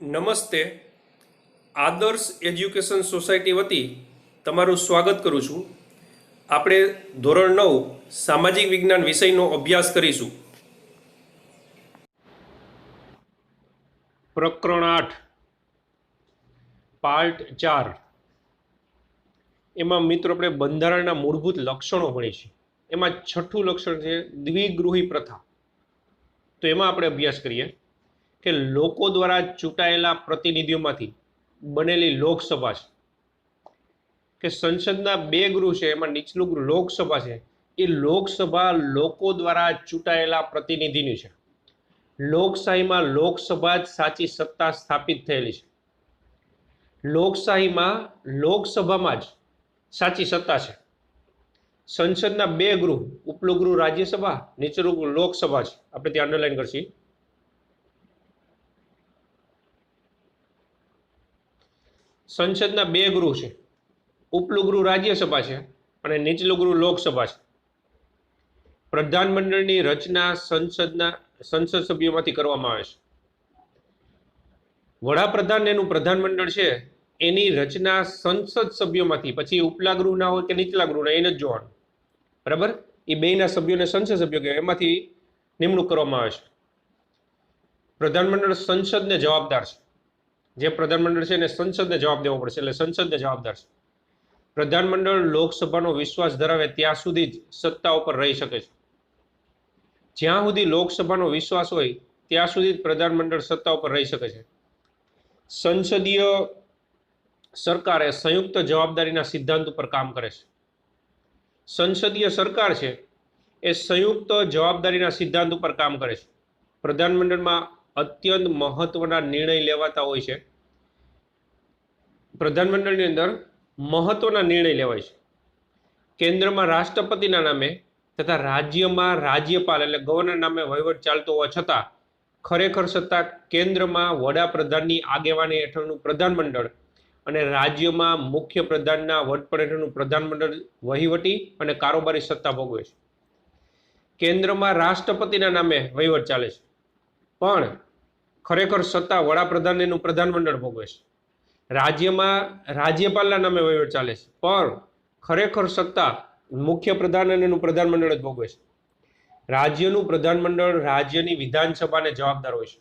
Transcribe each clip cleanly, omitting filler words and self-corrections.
નમસ્તે. આદર્શ education society વતી તમારું સ્વાગત કરું છું. આપણે ધોરણ 9 સામાજિક વિજ્ઞાન વિષયનો અભ્યાસ કરીશું. પ્રકરણ 8 પાર્ટ 4. એમાં મિત્રો આપણે બંધારણના મૂળભૂત લક્ષણો ભણીશું. એમાં છઠ્ઠું લક્ષણ છે દ્વિગૃહી પ્રથા. તો એમાં આપણે અભ્યાસ કરીએ કે લોકો દ્વારા ચૂંટાયેલા પ્રતિનિધિઓમાંથી બનેલી લોકસભા છે કે સંસદના બે ગૃહ છે, એમાં નીચલું ગૃહ લોકસભા છે. એ લોકસભા લોકો દ્વારા ચૂંટાયેલા પ્રતિનિધિની છે. લોકશાહીમાં લોકસભા જ સાચી સત્તા સ્થાપિત થયેલી છે. લોકશાહીમાં લોકસભામાં જ સાચી સત્તા છે. સંસદના બે ગૃહ, ઉપલું ગૃહ રાજ્યસભા, નીચલું ગૃહ લોકસભા છે. આપણે ત્યાં અંડરલાઈન કરશી. સંસદના બે ગૃહ છે, ઉપલું ગૃહ રાજ્યસભા છે અને નીચલું ગૃહ લોકસભા છે. પ્રધાનમંડળની રચના સંસદ સભ્યોમાંથી કરવામાં આવે છે. વડાપ્રધાન એનું પ્રધાનમંડળ છે એની રચના સંસદ સભ્યોમાંથી, પછી ઉપલા ગૃહના હોય કે નીચલા ગૃહના એને જ જોવાનું, બરાબર. એ બેના સભ્યોને સંસદ સભ્યો કહેવાય, એમાંથી નિમણૂક કરવામાં આવે છે. પ્રધાનમંડળ સંસદને જવાબદાર છે. જે પ્રધાનમંડળ છે એને સંસદને જવાબ દેવો પડશે, એટલે સંસદને જવાબદાર છે. પ્રધાનમંડળ લોકસભાનો વિશ્વાસ ધરાવે ત્યાં સુધી જ સત્તા ઉપર રહી શકે છે. જ્યાં સુધી લોકસભાનો વિશ્વાસ હોય ત્યાં સુધી જ પ્રધાનમંડળ સત્તા ઉપર રહી શકે છે. સંસદીય સરકાર એ સંયુક્ત જવાબદારીના સિદ્ધાંત ઉપર કામ કરે છે. સંસદીય સરકાર છે એ સંયુક્ત જવાબદારીના સિદ્ધાંત ઉપર કામ કરે છે. પ્રધાનમંડળમાં અત્યંત મહત્વના નિર્ણય લેવાતા હોય છે. પ્રધાનમંડળની અંદર મહત્વના નિર્ણય લેવાય છે. કેન્દ્રમાં રાષ્ટ્રપતિના નામે તથા રાજ્યમાં રાજ્યપાલ એટલે ગવર્નર નામે વહીવટ ચાલતો હોવા છતાં ખરેખર સત્તા કેન્દ્રમાં વડાપ્રધાનની આગેવાની હેઠળનું પ્રધાનમંડળ અને રાજ્યમાં મુખ્ય પ્રધાનના વડપણ હેઠળનું પ્રધાનમંડળ વહીવટી અને કારોબારી સત્તા ભોગવે છે. કેન્દ્રમાં રાષ્ટ્રપતિના નામે વહીવટ ચાલે છે, પણ ખરેખર સત્તા વડાપ્રધાનનું પ્રધાનમંડળ ભોગવે છે. રાજ્યમાં રાજ્યપાલના નામે વહીવટ ચાલે છે, પણ ખરેખર સત્તા મુખ્ય પ્રધાન અને એનું પ્રધાનમંડળ જ ભોગવે છે. રાજ્યનું પ્રધાનમંડળ રાજ્યની વિધાનસભાને જવાબદાર હોય છે.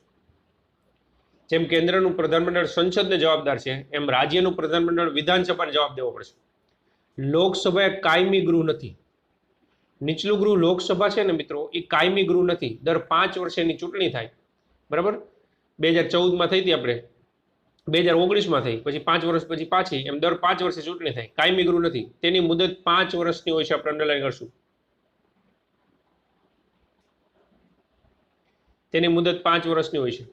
જેમ કેન્દ્રનું પ્રધાનમંડળ સંસદને જવાબદાર છે, એમ રાજ્યનું પ્રધાનમંડળ વિધાનસભાને જવાબ દેવો પડશે. લોકસભા એ કાયમી ગૃહ નથી. નીચલું ગૃહ લોકસભા છે ને મિત્રો, એ કાયમી ગૃહ નથી. દર 5 વર્ષે એની ચૂંટણી થાય, બરાબર. 2014માં થઈ હતી, આપણે 2019માં થઈ, પછી 5 વર્ષ પછી પાછી, એમ દર 5 વર્ષે ચૂંટણી થાય. કાયમી ગૃહ નથી. તેની મુદત 5 વર્ષની હોય છે. આપણે અંડરલાઈન કરશું. તેની મુદત 5 વર્ષની હોય છે.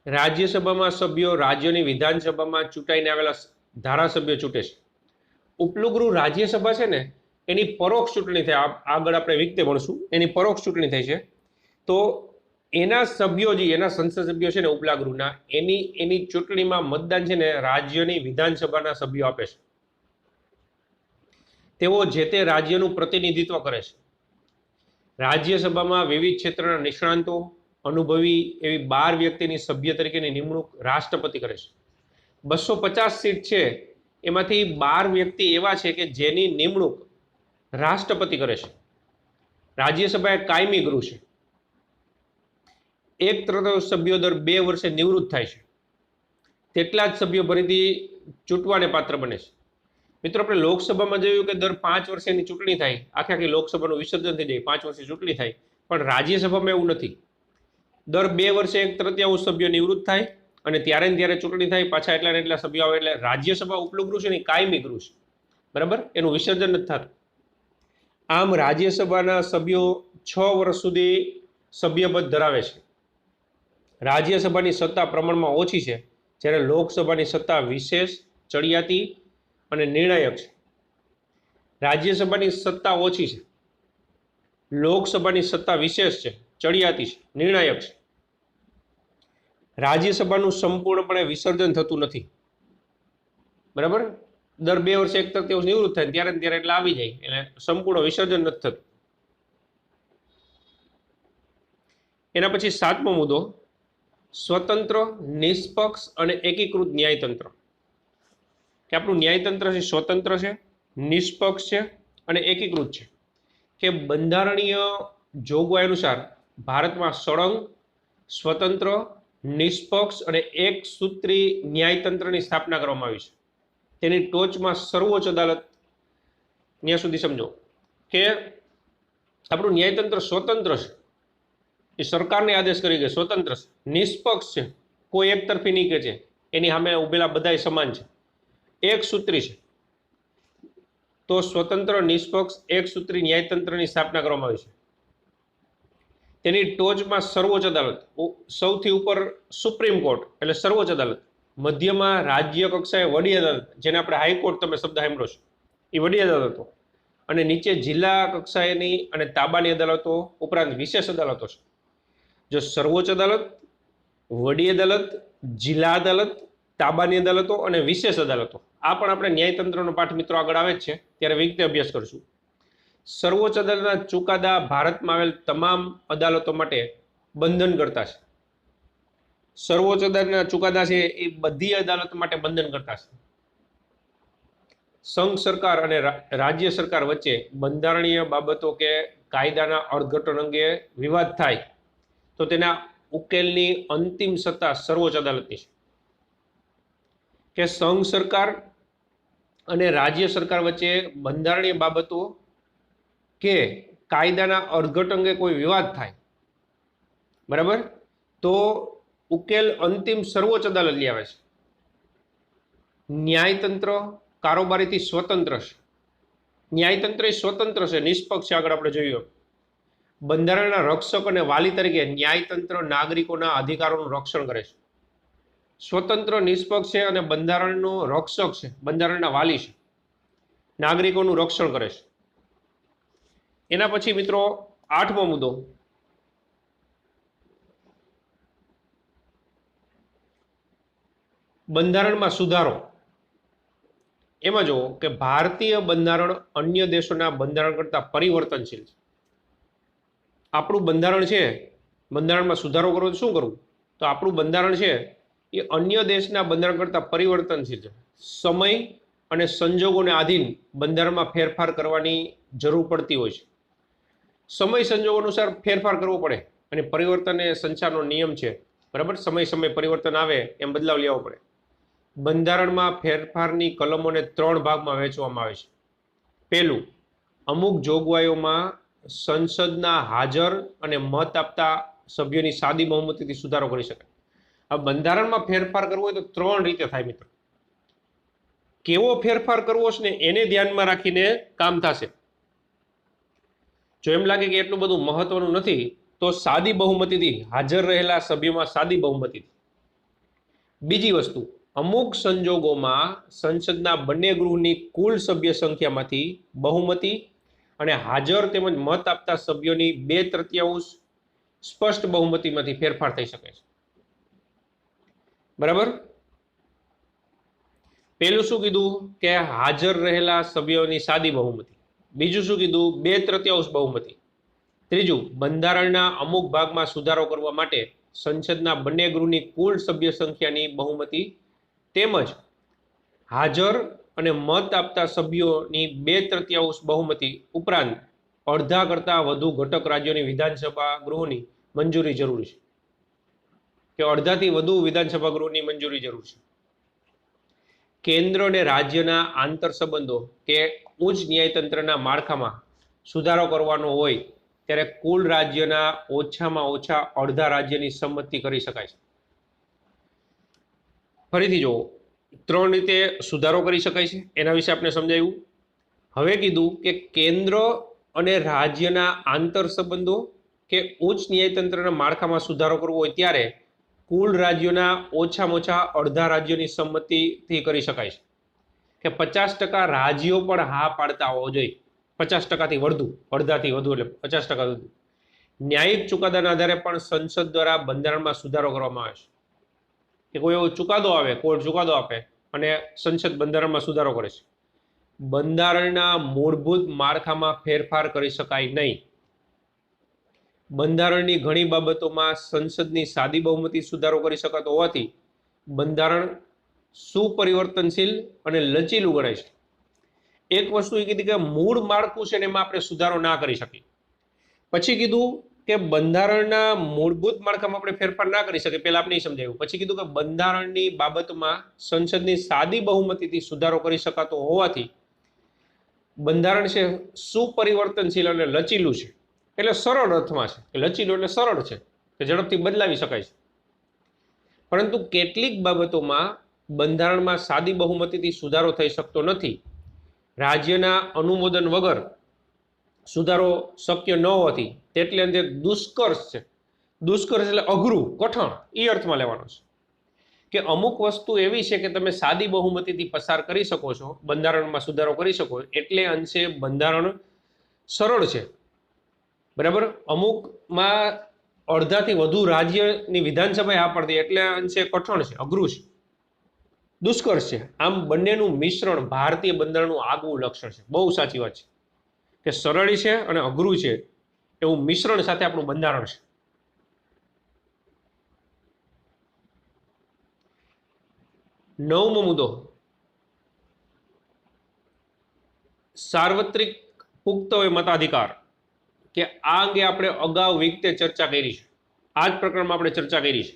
રાજ્યસભામાં સભ્યો રાજ્યોની વિધાનસભામાં ચૂંટાઈને આવેલા ધારાસભ્યો ચૂંટે છે. ઉપલું ગૃહ રાજ્યસભા છે ને, એની પરોક્ષ ચૂંટણી થાય. આગળ આપણે વિગતે ભણશું. એની પરોક્ષ ચૂંટણી થાય છે. તો એના સભ્યો જે એના સંસદ સભ્યો છે ને ઉપલા ગૃહના, એની ચૂંટણીમાં મતદાન છે ને રાજ્યની વિધાનસભાના સભ્યો આપે છે. તેઓ જે તે રાજ્યનું પ્રતિનિધિત્વ કરે છે. રાજ્યસભામાં વિવિધ ક્ષેત્રના નિષ્ણાંતો, અનુભવી એવી 12 વ્યક્તિની સભ્ય તરીકેની નિમણૂક રાષ્ટ્રપતિ કરે છે. 250 સીટ છે, એમાંથી 12 વ્યક્તિ એવા છે કે જેની નિમણૂક રાષ્ટ્રપતિ કરે છે. રાજ્યસભા એ કાયમી ગૃહ છે. 1/3 સભ્યો દર 2 વર્ષે નિવૃત્ત થાય છે. તેટલા જ સભ્યો ફરીથી ચૂંટવાને પાત્ર બને છે. મિત્રો, આપણે લોકસભામાં જોયું કે દર 5 વર્ષે એની ચૂંટણી થાય, આખી લોકસભાનું વિસર્જન થઈ જાય, 5 વર્ષે ચૂંટણી થાય. પણ રાજ્યસભામાં એવું નથી. દર 2 વર્ષે 1/3 સભ્યો નિવૃત્ત થાય અને ત્યારે ને ત્યારે ચૂંટણી થાય, પાછા એટલા ને એટલા સભ્યો આવે. એટલે રાજ્યસભા ઉપલું ગૃહ છે ને કાયમી ગૃહ છે, બરાબર. એનું વિસર્જન નથી થતું. આમ રાજ્યસભાના સભ્યો 6 વર્ષ સુધી સભ્યપદ ધરાવે છે. રાજ્યસભાની સત્તા પ્રમાણમાં ઓછી છે, જ્યારે લોકસભાની સત્તા વિશેષ, ચડિયાતી અને નિર્ણાયક છે. રાજ્યસભાની સત્તા ઓછી છે, લોકસભાની સત્તા વિશેષ છે, ચડિયાતી છે, નિર્ણાયક છે. રાજ્યસભાનું સંપૂર્ણપણે વિસર્જન થતું નથી, બરાબર. દર 2 વર્ષે 1/3 નિવૃત્ત થાય, ત્યારે ત્યારે એટલે આવી જાય, એટલે સંપૂર્ણ વિસર્જન નથી થતું. એના પછી 7મો મુદ્દો, સ્વતંત્ર, નિષ્પક્ષ અને એકીકૃત ન્યાયતંત્ર. કે આપણું ન્યાયતંત્ર છે સ્વતંત્ર છે, નિષ્પક્ષ છે અને એકીકૃત છે. કે બંધારણીય જોગવાઈ અનુસાર ભારતમાં સળંગ, સ્વતંત્ર, નિષ્પક્ષ અને એક સૂત્રી ન્યાયતંત્રની સ્થાપના કરવામાં આવી છે. તેની ટોચમાં સર્વોચ્ચ અદાલત. ત્યાં સુધી સમજો કે આપણું ન્યાયતંત્ર સ્વતંત્ર છે, એ સરકારને આદેશ કરી કે સ્વતંત્ર છે, નિષ્પક્ષ છે, કોઈ એક તરફી નહીં કે છે, એની સામે ઉભેલા બધાય સમાન છે, એક સૂત્રી છે. તો સ્વતંત્ર, નિષ્પક્ષ, એક સૂત્રી ન્યાયતંત્રની સ્થાપના કરવામાં આવી છે. તેની ટોચમાં સર્વોચ્ચ અદાલત, સૌથી ઉપર સુપ્રીમ કોર્ટ એટલે સર્વોચ્ચ અદાલત, મધ્યમાં રાજ્ય કક્ષાએ વડી અદાલત, જેને આપણે હાઈકોર્ટ તમે શબ્દ સાંભળો છો, એ વડી અદાલતો, અને નીચે જિલ્લા કક્ષાએની અને તાબાની અદાલતો ઉપરાંત વિશેષ અદાલતો છે. જો સર્વોચ્ચ અદાલત, વડી અદાલત, જિલ્લા અદાલત, તાબાની અદાલતો અને વિશેષ અદાલતો, આ પણ આપણે ન્યાયતંત્રનો પાઠ મિત્રો આગળ આવે જ છે ત્યારે વિગતે અભ્યાસ કરશું. સર્વોચ્ચ અદાલતના ચુકાદા ભારતમાં આવેલ તમામ અદાલતો માટે બંધન કરતા છે. સર્વોચ્ચ અદાલતના ચુકાદા છે એ બધી અદાલત માટે બંધન કરતા છે. સંઘ સરકાર અને રાજ્ય સરકાર વચ્ચે બંધારણીય બાબતો કે કાયદાના અર્થઘટન અંગે વિવાદ થાય તો તેના ઉકેલની અંતિમ સત્તા સર્વોચ્ચ અદાલતની છે. કે સંઘ સરકાર અને રાજ્ય સરકાર વચ્ચે બંધારણીય બાબતો કે કાયદાના અર્થઘટન અંગે કોઈ વિવાદ થાય, બરાબર, તો ઉકેલ અંતિમ સર્વોચ્ચ અદાલત લઈ આવે છે. ન્યાયતંત્ર કારોબારીથી સ્વતંત્ર છે. ન્યાયતંત્ર એ સ્વતંત્ર છે, નિષ્પક્ષ છે. આગળ આપણે જોયું બંધારણના રક્ષક અને વાલી તરીકે ન્યાયતંત્ર નાગરિકોના અધિકારોનું રક્ષણ કરે છે. સ્વતંત્ર, નિષ્પક્ષ છે અને બંધારણનો રક્ષક છે, બંધારણના વાલી છે, નાગરિકોનું રક્ષણ કરે છે. એના પછી મિત્રો 8મો મુદ્દો, બંધારણમાં સુધારો. એમાં જો કે ભારતીય બંધારણ અન્ય દેશોના બંધારણ કરતા પરિવર્તનશીલ છે. આપણું બંધારણ છે, બંધારણમાં સુધારો કરવો તો શું કરવું? તો આપણું બંધારણ છે એ અન્ય દેશના બંધારણ કરતા પરિવર્તનશીલ છે. સમય અને સંજોગોને આધીન બંધારણમાં ફેરફાર કરવાની જરૂર પડતી હોય છે. સમય સંજોગો અનુસાર ફેરફાર કરવો પડે અને પરિવર્તન એ સંસારનો નિયમ છે, બરાબર. સમય પરિવર્તન આવે એમ બદલાવ લેવો પડે. બંધારણમાં ફેરફારની કલમોને 3 ભાગમાં વહેંચવામાં આવે છે. પહેલું, અમુક જોગવાઈઓમાં સંસદના હાજર અને મત આપતા સભ્યોની સાદી બહુમતીથી સુધારો કરી શકાય. આ બંધારણમાં ફેરફાર કરવો હોય તો 3 રીતે થાય મિત્રો. કેવો ફેરફાર કરવો છે ને એને ધ્યાનમાં રાખીને કામ થશે. જો એમ લાગે કે એટલું બધું મહત્વનું નથી તો સાદી બહુમતીથી, હાજર રહેલા સભ્યોમાં સાદી બહુમતીથી. બીજી વસ્તુ, અમુક સંજોગોમાં સંસદના બંને ગૃહની કુલ સભ્ય સંખ્યામાંથી બહુમતી અને હાજર તેમજ મત આપતા સભ્યોની 2/3 સ્પષ્ટ બહુમતીમાંથી ફેરફાર થઈ શકે છે, બરાબર. પેલું શું કીધું કે હાજર રહેલા સભ્યોની સાદી બહુમતી. બીજું શું કીધું? 2/3 બહુમતી. ત્રીજું, બંધારણના અમુક ભાગમાં સુધારો કરવા માટે સંસદના બંને ગૃહની કુલ સભ્ય સંખ્યાની બહુમતી તેમજ હાજર અને મત આપતા સભ્યોની 2/3 બહુમતી ઉપરાંત અડધા કરતા વધુ ઘટક રાજ્યોની વિધાનસભા ગૃહોની મંજૂરી જરૂરી છે. કે અડધાથી વધુ વિધાનસભા ગૃહોની મંજૂરી જરૂર છે. કેન્દ્ર અને રાજ્યના આંતર સંબંધો કે ઉચ્ચ ન્યાયતંત્રના માળખામાં સુધારો કરવાનો હોય ત્યારે કુલ રાજ્યના ઓછામાં ઓછા અડધા રાજ્યની સંમતિ કરી શકાય છે. ફરીથી જુઓ, 3 રીતે સુધારો કરી શકાય છે, એના વિશે આપણે સમજાવ્યું. હવે કીધું કે કેન્દ્ર અને રાજ્યના આંતર સંબંધો કે ઉચ્ચ ન્યાયતંત્રના માળખામાં સુધારો કરવો હોય ત્યારે કુલ રાજ્યોના ઓછામાં ઓછા અડધા રાજ્યોની સંમતિથી કરી શકાય છે. કે 50% રાજ્યો પણ હા પાડતા હોવો જોઈએ. 50%થી વધુ, અડધાથી વધુ એટલે 50% વધુ. ન્યાયિક ચુકાદાના આધારે પણ સંસદ દ્વારા બંધારણમાં સુધારો કરવામાં આવે છે. કે કોઈ એવો ચુકાદો આવે, કોર્ટ ચુકાદો આપે અને સંસદ બંધારણમાં સુધારો કરે છે. બંધારણના મૂળભૂત માળખામાં ફેરફાર કરી શકાય નહીં. બંધારણની ઘણી બાબતોમાં સંસદની સાદી બહુમતી સુધારો કરી શકાતો હોવાથી બંધારણ સુપરિવર્તનશીલ અને લચીલું ગણાય છે. એક વસ્તુ એ કીધી કે મૂળ માળખું છે ને એમાં આપણે સુધારો ના કરી શકીએ. પછી કીધું કે બંધારણના મૂળભૂત માળખામાં આપણે ફેરફાર ના કરી શકીએ, પહેલા આપણે સમજાવ્યું. પછી કીધું કે બંધારણની બાબતમાં સંસદની સાદી બહુમતીથી સુધારો કરી શકાતો હોવાથી બંધારણ છે સુપરિવર્તનશીલ અને લચીલું છે. એટલે સરળ અર્થમાં છે કે લચીલું એટલે સરળ છે કે ઝડપથી બદલાવી શકાય છે. પરંતુ કેટલીક બાબતોમાં બંધારણમાં સાદી બહુમતીથી સુધારો થઈ શકતો નથી. રાજ્યના અનુમોદન વગર સુધારો શક્ય ન હોવાથી તેટલે અંતે દુષ્કર્ષ છે. દુષ્કર્ષ એટલે અઘરું, કઠણ, એ અર્થમાં લેવાનો છે કે અમુક વસ્તુ એવી છે કે તમે સાદી બહુમતીથી પસાર કરી શકો છો, બંધારણમાં સુધારો કરી શકો, એટલે અંશે બંધારણ સરળ છે. બરાબર. અમુકમાં અડધાથી વધુ રાજ્યની વિધાનસભાએ હા પડતી એટલે અંશે કઠણ છે, અઘરું છે, દુષ્કર્ષ છે. આમ બંનેનું મિશ્રણ ભારતીય બંધારણનું આગવું લક્ષણ છે. બહુ સાચી વાત છે કે સરળ છે અને અઘરું છે એવું મિશ્રણ સાથે આપણું બંધારણ છે. નવમો મુદ્દો, સાર્વત્રિક પુખ્ત હોય મતાધિકાર, કે આ અંગે આપણે અગાઉ વિગતે ચર્ચા કરી છે. આ જ પ્રકરણમાં આપણે ચર્ચા કરી છે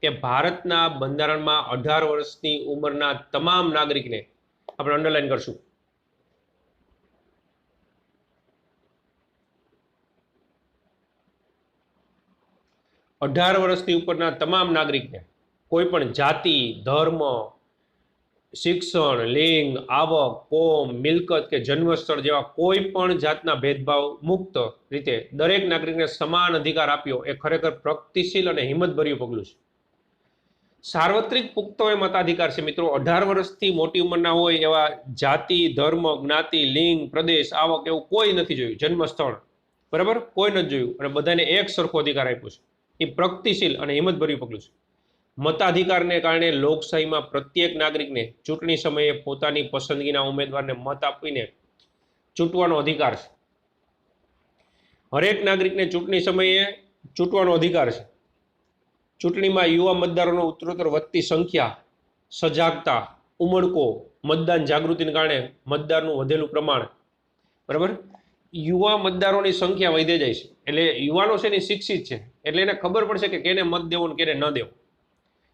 કે ભારતના બંધારણમાં 18 વર્ષની ઉંમરના તમામ નાગરિકને, આપણે અંડરલાઈન કરશું, અઢાર વર્ષની ઉપરના તમામ નાગરિકને કોઈ પણ જાતિ, ધર્મ, શિક્ષણ, લિંગ, આવક, કોમ, મિલકત કે જન્મસ્થળ જેવા કોઈ પણ જાતના ભેદભાવ મુક્ત રીતે દરેક નાગરિકને સમાન અધિકાર આપ્યો એ ખરેખર પ્રગતિશીલ અને હિંમતભર્યું પગલું છે. સાર્વત્રિક પુખ્ત વય મતાધિકાર છે મિત્રો. 18 વર્ષથી મોટી ઉંમરના હોય એવા જાતિ, ધર્મ, જ્ઞાતિ, લિંગ, પ્રદેશ, આવક એવું કોઈ નથી જોયું, જન્મસ્થળ, બરાબર, કોઈ નથી જોયું, અને બધાને એક સરખો અધિકાર આપ્યો છે. એ પ્રગતિશીલ અને હિંમતભર્યું પગલું છે. મતાધિકારને કારણે લોકશાહીમાં પ્રત્યેક નાગરિકને ચૂંટણી સમયે પોતાની પસંદગીના ઉમેદવારને મત આપીને ચૂંટવાનો અધિકાર છે. હરેક નાગરિકને ચૂંટણી સમયે ચૂંટવાનો અધિકાર છે. ચૂંટણીમાં યુવા મતદારોનો ઉત્તરોત્તર વધતી સંખ્યા, સજાગતા, ઉમળકો, મતદાન જાગૃતિને કારણે મતદારનું વધેલું પ્રમાણ, બરાબર, યુવા મતદારોની સંખ્યા વધી જાય છે. એટલે યુવાનો છે ને શિક્ષિત છે, એટલે એને ખબર પડશે કે કેને મત દેવો ને કેને ન દેવો.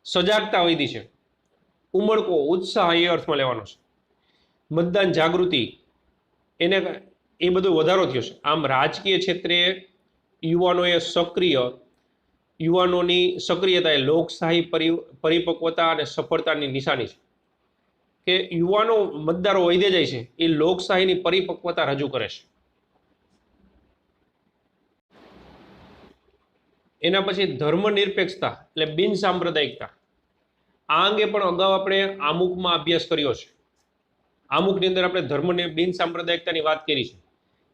સજાગતા વધી છે, ઉમળકો, ઉત્સાહ એ અર્થમાં લેવાનો છે. મતદાન જાગૃતિ, એને એ બધો વધારો થયો છે. આમ રાજકીય ક્ષેત્રે યુવાનોની સક્રિયતા એ લોકશાહી પરિપક્વતા અને સફળતાની નિશાની છે. કે યુવાનો મતદારો વધે જાય છે એ લોકશાહીની પરિપક્વતા રજૂ કરે છે. એના પછી ધર્મનિરપેક્ષતા એટલે બિન સાંપ્રદાયિકતા. આ અંગે પણ અગાઉ આપણે આમુખમાં અભ્યાસ કર્યો છે. આમુખની અંદર આપણે ધર્મને બિન સાંપ્રદાયિકતાની વાત કરી છે.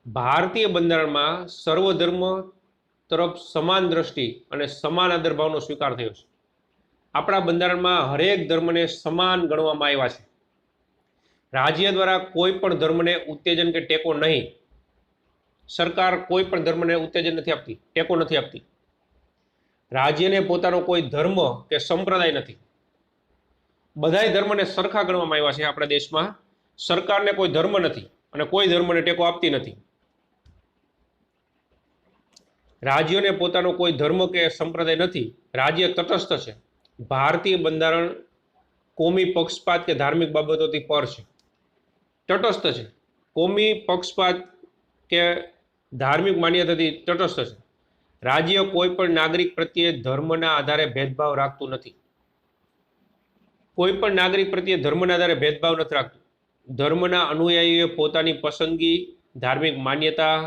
ભારતીય બંધારણમાં સર્વધર્મ તરફ સમાન દ્રષ્ટિ અને સમાન આદરભાવનો સ્વીકાર થયો છે. આપણા બંધારણમાં હરેક ધર્મને સમાન ગણવામાં આવ્યા છે. રાજ્ય દ્વારા કોઈ પણ ધર્મને ઉત્તેજન કે ટેકો નહીં. સરકાર કોઈ પણ ધર્મને ઉત્તેજન નથી આપતી, ટેકો નથી આપતી. રાજ્યને પોતાનો કોઈ ધર્મ કે સંપ્રદાય નથી. બધાય ધર્મને સરખા ગણવામાં આવ્યા છે. આપણા દેશમાં સરકારને કોઈ ધર્મ નથી અને કોઈ ધર્મને ટેકો આપતી નથી. રાજ્યોને પોતાનો કોઈ ધર્મ કે સંપ્રદાય નથી. રાજ્ય તટસ્થ છે. ભારતીય બંધારણ કોમી પક્ષપાત કે ધાર્મિક બાબતોથી પર છે, તટસ્થ છે. કોમી પક્ષપાત કે ધાર્મિક માન્યતાથી તટસ્થ છે. રાજ્ય કોઈ પણ નાગરિક પ્રત્યે ધર્મના આધારે ભેદભાવ રાખતું નથી. કોઈ પણ નાગરિક પ્રત્યે ધર્મના આધારે ભેદભાવ નથી રાખતું. ધર્મના અનુયાયીઓએ પોતાની પસંદગી, ધાર્મિક માન્યતા,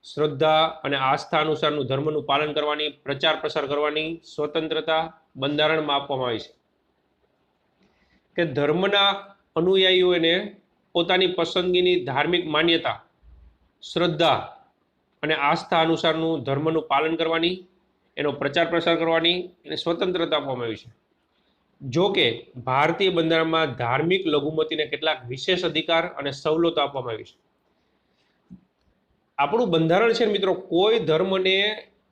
શ્રદ્ધા અને આસ્થા અનુસારનું ધર્મનું પાલન કરવાની, પ્રચાર પ્રસાર કરવાની સ્વતંત્રતા બંધારણમાં આપવામાં આવી છે. કે ધર્મના અનુયાયીઓને પોતાની પસંદગીની ધાર્મિક માન્યતા, શ્રદ્ધા અને આસ્થા અનુસારનું ધર્મનું પાલન કરવાની, એનો પ્રચાર પ્રસાર કરવાની એને સ્વતંત્રતા આપવામાં આવી છે. જો કે ભારતીય બંધારણમાં ધાર્મિક લઘુમતીને કેટલાક વિશેષ અધિકાર અને સવલતો આપવામાં આવી છે. આપણું બંધારણ છે મિત્રો, કોઈ ધર્મને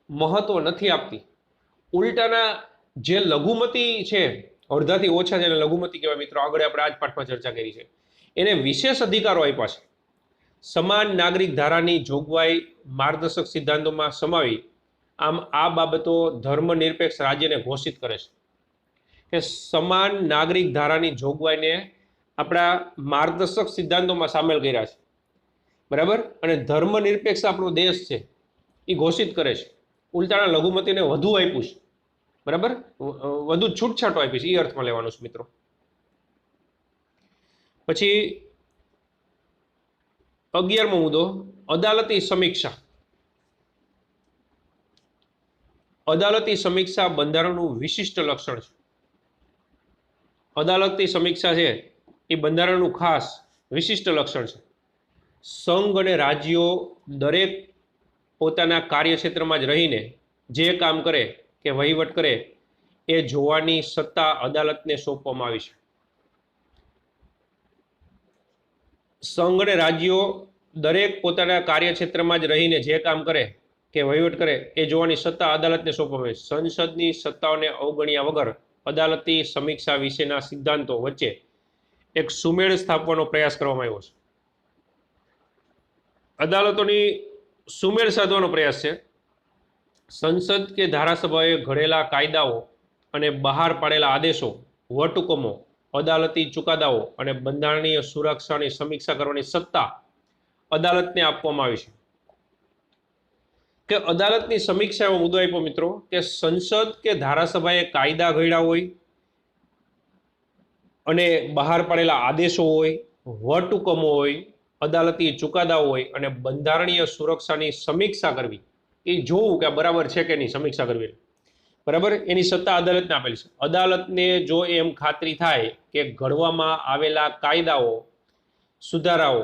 મહત્વ નથી આપતી. ઉલટાના જે લઘુમતી છે, અડધાથી ઓછા જેને લઘુમતી કહેવાય મિત્રો, આગળ આપણે આ જ પાઠમાં ચર્ચા કરી છે, એને વિશેષ અધિકારો આપ્યા છે. સમાન નાગરિક ધારાની જોગવાઈ માર્ગદર્શક સિદ્ધાંતોમાં સમાવી આમ આ બાબતો ધર્મનિરપેક્ષ રાજ્યને ઘોષિત કરે છે કે સમાન નાગરિક ધારાની જોગવાઈને આપણા માર્ગદર્શક સિદ્ધાંતોમાં સામેલ કર્યા છે, બરાબર, અને ધર્મનિરપેક્ષ આપણો દેશ છે એ ઘોષિત કરે છે. ઉલટાના લઘુમતીને વધુ આપ્યું છે, બરાબર, વધુ છૂટછાટો આપી છે, એ અર્થમાં લેવાનું છે મિત્રો. પછી 11મો મુદ્દો, અદાલતી સમીક્ષા. અદાલતી સમીક્ષા બંધારણનું વિશિષ્ટ લક્ષણ છે. અદાલતી સમીક્ષા છે એ બંધારણનું ખાસ વિશિષ્ટ લક્ષણ છે. સંઘ અને રાજ્યો દરેક પોતાના કાર્યક્ષેત્રમાં જ રહીને જે કામ કરે કે વહીવટ કરે એ જોવાની સત્તા અદાલતને સોંપવામાં આવી છે. સંઘ અને રાજ્યો દરેક પોતાના કાર્યક્ષેત્રમાં જ રહીને જે કામ કરે કે વહીવટ કરે એ જોવાની સત્તા અદાલતને સોંપવામાં આવે છે. સંસદની સત્તાઓને અવગણ્યા વગર અદાલતી સમીક્ષા વિશેના સિદ્ધાંતો વચ્ચે એક સુમેળ સ્થાપવાનો પ્રયાસ કરવામાં આવ્યો છે. અદાલતોની સુમેળ સાધવાનો પ્રયાસ છે. સંસદ કે ધારાસભાએ ઘડેલા કાયદાઓ અને બહાર પાડેલા આદેશો, વટહુકમો, અદાલતી ચુકાદાઓ અને બંધારણીય સુરક્ષાની સમીક્ષા કરવાની સત્તા અદાલતને આપવામાં આવી છે. કે અદાલતની સમીક્ષા એવો મુદ્દો આપ્યો મિત્રો કે સંસદ કે ધારાસભાએ કાયદા ઘડ્યા હોય અને બહાર પાડેલા આદેશો હોય, વટહુકમો હોય, અદાલતી ચુકાદાઓ હોય અને બંધારણીય સુરક્ષાની સમીક્ષા કરવી, એ જોવું કે આ બરાબર છે કે નહીં, સમીક્ષા કરવી, બરાબર, એની સત્તા અદાલતને આપેલી છે. અદાલતને જો એમ ખાતરી થાય કે ઘડવામાં આવેલા કાયદાઓ, સુધારાઓ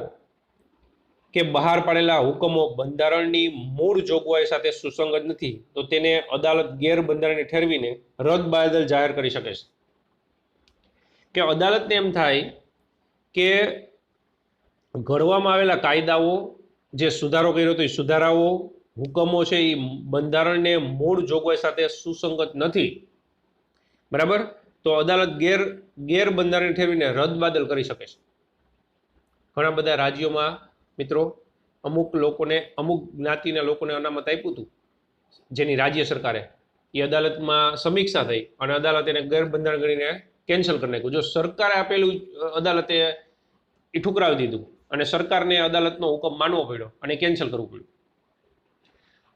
કે બહાર પાડેલા હુકમો બંધારણની મૂળ જોગવાઈ સાથે સુસંગત નથી તો તેને અદાલત ગેરબંધારણીય ઠેરવીને રદબાતલ જાહેર કરી શકે છે. કે અદાલતને એમ થાય કે ઘડવામાં આવેલા કાયદાઓ, જે સુધારો કર્યો હતો એ સુધારાઓ, હુકમો છે એ બંધારણને મૂળ જોગવાઈ સાથે સુસંગત નથી, બરાબર, તો અદાલત ગેરબંધારણીય ઠેરવીને રદબાતલ કરી શકે છે. ઘણા બધા રાજ્યોમાં મિત્રો અમુક લોકોને, અમુક જ્ઞાતિના લોકોને અનામત આપ્યું હતું જેની રાજ્ય સરકારે, એ અદાલતમાં સમીક્ષા થઈ અને અદાલત એને ગેરબંધારણ ગણીને કેન્સલ કરી નાખ્યું. જો સરકારે આપેલું અદાલતે એ ઠુકરાવી દીધું અને સરકારને અદાલતનો હુકમ માનવો પડ્યો અને કેન્સલ કરવું પડ્યું.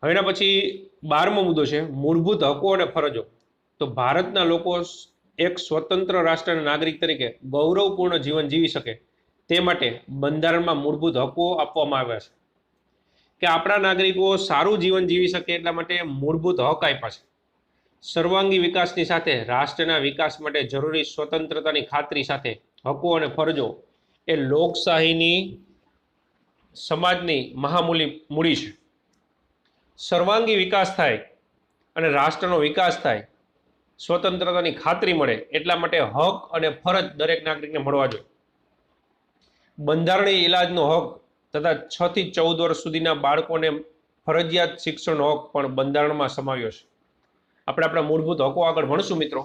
હવે એના પછી 12મો મુદ્દો છે મૂળભૂત હકો અને ફરજો. તો ભારતના લોકો એક સ્વતંત્ર રાષ્ટ્રના નાગરિક તરીકે ગૌરવપૂર્ણ જીવન જીવી શકે તે માટે બંધારણમાં મૂળભૂત હકો આપવામાં આવ્યા છે. કે આપણા નાગરિકો સારું જીવન જીવી શકે એટલા માટે મૂળભૂત હક આપ્યા છે. સર્વાંગી વિકાસની સાથે રાષ્ટ્રના વિકાસ માટે જરૂરી સ્વતંત્રતાની ખાતરી સાથે હકો અને ફરજો એ લોકશાહીની સમાજની મૂડી છે. સર્વાંગી વિકાસ થાય અને રાષ્ટ્રનો વિકાસ થાય, સ્વતંત્રતાની ખાતરી મળે એટલા માટે હક અને ફરજ દરેક નાગરિકને મળવા જોઈએ. બંધારણીય ઇલાજનો હક તથા 6 થી 14 વર્ષ સુધીના બાળકોને ફરજિયાત શિક્ષણનો હક પણ બંધારણમાં સમાવ્યો છે. આપણે આપણા મૂળભૂત હકો આગળ ભણશું મિત્રો,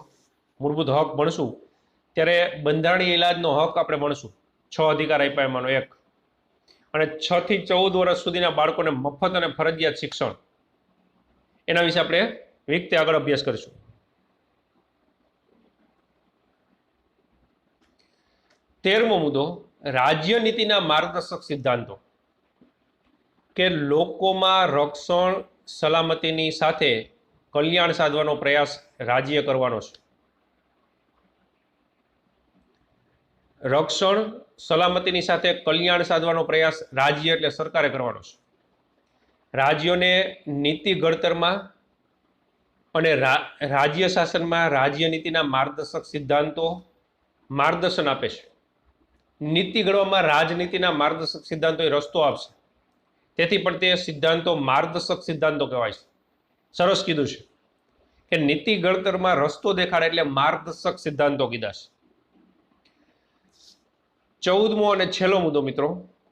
મૂળભૂત હક ભણશું ત્યારે બંધારણીય ઇલાજનો હક આપણે ભણશું. 6 અધિકાર આપ્યા એમાંનો એક, અને 6 થી 14 વર્ષ સુધીના બાળકોને મફત અને ફરજિયાત શિક્ષણ, એના વિશે આપણે વિગતે આગળ અભ્યાસ કરીશું. તેરમો મુદ્દો રાજ્ય નીતિના માર્ગદર્શક સિદ્ધાંતો. કે લોકોમાં રક્ષણ સલામતીની સાથે કલ્યાણ સાધવાનો પ્રયાસ રાજ્ય કરવાનો છે. રક્ષણ સલામતીની સાથે કલ્યાણ સાધવાનો પ્રયાસ રાજ્ય એટલે સરકારે કરવાનો છે. રાજ્યોને નીતિ ઘડતરમાં અને રાજ્ય શાસનમાં રાજ્ય નીતિના માર્ગદર્શક સિદ્ધાંતો માર્ગદર્શન આપે છે. નીતિ ઘડવામાં રાજનીતિના માર્ગદર્શક સિદ્ધાંતો એ રસ્તો આપશે, તેથી પણ તે સિદ્ધાંતો માર્ગદર્શક સિદ્ધાંતો કહેવાય છે. સરસ કીધું છે કે નીતિ ઘડતરમાં રસ્તો દેખાડે એટલે માર્ગદર્શક સિદ્ધાંતો કીધા છે. 14મો અને છેલ્લો મુદ્દો મિત્રો,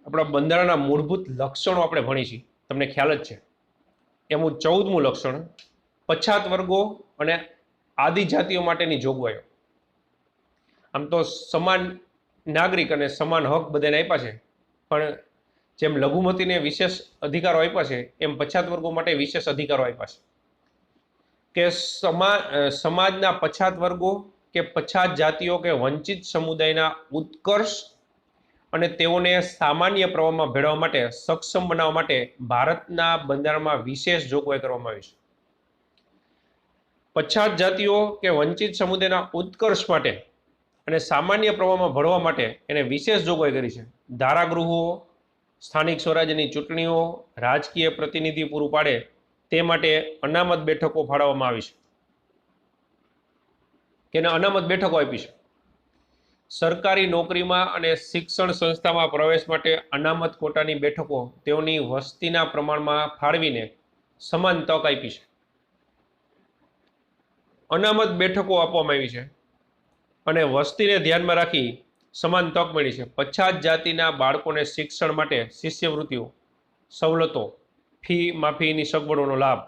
આપણા બંધારણના મૂળભૂત લક્ષણો આપણે ભણી છીએ, તમને ખ્યાલ જ છે. એનું 14મું લક્ષણ પછાત વર્ગો અને આદિજાતિઓ માટેની જોગવાઈઓ. આમ તો સમાન નાગરિક અને સમાન હક બધાને આપ્યા છે, પણ જેમ લઘુમતીને વિશેષ અધિકારો આપ્યા છે એમ પછાત વર્ગો માટે વિશેષ અધિકારો આપ્યા છે કે સમાજના પછાત વર્ગો કે પછાત જાતિઓ કે વંચિત સમુદાયના ઉત્કર્ષ અને તેઓને સામાન્ય પ્રવાહમાં ભેળવવા માટે સક્ષમ બનાવવા માટે ભારતના બંધારણમાં વિશેષ જોગવાઈ કરવામાં આવી છે. પછાત જાતિઓ કે વંચિત સમુદાયના ઉત્કર્ષ માટે અને સામાન્ય પ્રવાહમાં ભળવા માટે એને વિશેષ જોગવાઈ કરી છે. ધારાગૃહો, સ્થાનિક સ્વરાજ્યની ચૂંટણીઓ, રાજકીય પ્રતિનિધિ પૂરું પાડે તે માટે અનામત બેઠકો ફાળવવામાં આવી છે કે એને અનામત બેઠકો આપી છે. સરકારી નોકરીમાં અને શિક્ષણ સંસ્થામાં પ્રવેશ માટે અનામત કોટાની બેઠકો તેઓની વસ્તીના પ્રમાણમાં ફાળવીને સમાન તક આપી છે. અનામત બેઠકો આપવામાં આવી છે અને વસ્તીને ધ્યાનમાં રાખી સમાન તક મળી છે. પછાત જાતિના બાળકોને શિક્ષણ માટે શિષ્યવૃત્તિઓ, સવલતો, ફી માફીની સગવડોનો લાભ,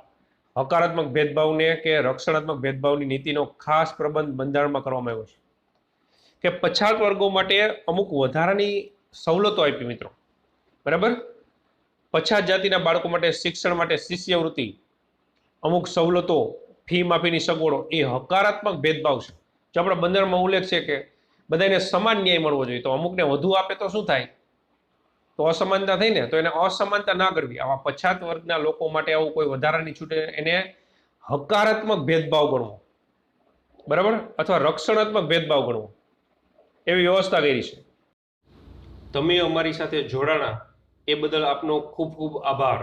હકારાત્મક ભેદભાવને કે રક્ષણાત્મક ભેદભાવની નીતિનો ખાસ પ્રબંધ બંધારણમાં કરવામાં આવ્યો છે કે પછાત વર્ગો માટે અમુક વધારાની સવલતો આપી મિત્રો. બરાબર, પછાત જાતિના બાળકો માટે શિક્ષણ માટે શિષ્યવૃત્તિ, અમુક સવલતો, ફી માફીની સગવડો એ હકારાત્મક ભેદભાવ છે. જો આપણા બંધારણમાં ઉલ્લેખ છે કે બધાને સમાન ન્યાય મળવો જોઈએ, તો અમુકને વધુ આપે તો શું થાય? તો અસમાનતા થઈ ને. તો એને અસમાનતા ના કરવી. આવા પછાત વર્ગના લોકો માટે આવું કોઈ વધારાની છૂટ એને હકારાત્મક ભેદભાવ ગણવો, બરાબર, અથવા રક્ષણાત્મક ભેદભાવ ગણવો, એવી વ્યવસ્થા કરી છે. તમે અમારી સાથે જોડાણા એ બદલ આપનો ખૂબ ખૂબ આભાર.